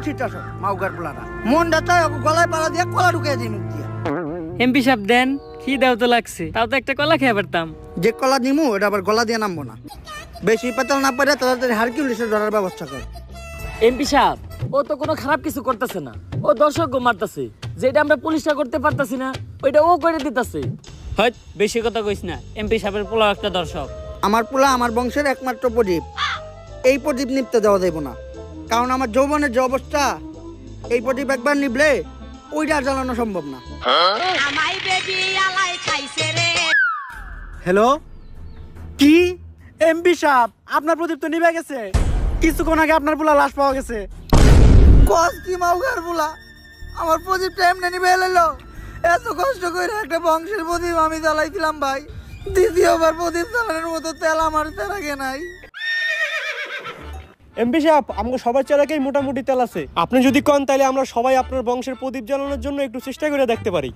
ছিটাছ মাউগার পোলাটা মনটা চায় ওকে গলায় পাড়া দিয়ে কলা ঢুকিয়ে দিই মুখ দিয়ে। এমপি সাহেব দেন, খিদেও তো লাগছে, তাও তো একটা কলা খেয়ে পারতাম। যে কলা দিমু ওটা আবার গলা দিয়ে নামবো না। বেশি পেতাল না পারে তাড়াতাড়ি হারকিউলিসে ধরার ব্যবস্থা কর। এমপি সাহেব ও তো কোনো খারাপ কিছু করতেছে না, ও দর্শকও মারতেছে। যেটা আমরা পুলিশটা করতে পারতাছি না ওইটা ও করে দিতেছে। হয়ত বেশি কথা কইস না, এমপি সাহেবের পোলা একটা দর্শক। আমার পোলা আমার বংশের একমাত্র প্রদীপ, এই প্রদীপ নিপতে দেওয়া যাইব না। কারণ আমার যৌবনের যে অবস্থা, এই প্রদীপ একবার নিবলে ওইটা আর জ্বালানো সম্ভব না। হ্যালো, কি এমপি সাহেব আপনার প্রদীপ তো নিভে গেছে, কিছুক্ষণ আগে আপনার পোলা লাশ পাওয়া গেছে। কস কি মাউগার পোলা, আমার প্রদীপটা এমনি নিবে এলো। এত কষ্ট করে একটা বংশের প্রদীপ আমি জ্বালাইছিলাম ভাই, দ্বিতীয়বার প্রদীপ জ্বালানোর মতো তেল আমার তেরাগে নাই। এমপি সাহেব আমাকে সবার চেরাকেই মোটামুটি তেল আছে, আপনি যদি কন তাহলে আমরা সবাই আপনার বংশের প্রদীপ জ্বালানোর জন্য একটু চেষ্টা করে দেখতে পারি।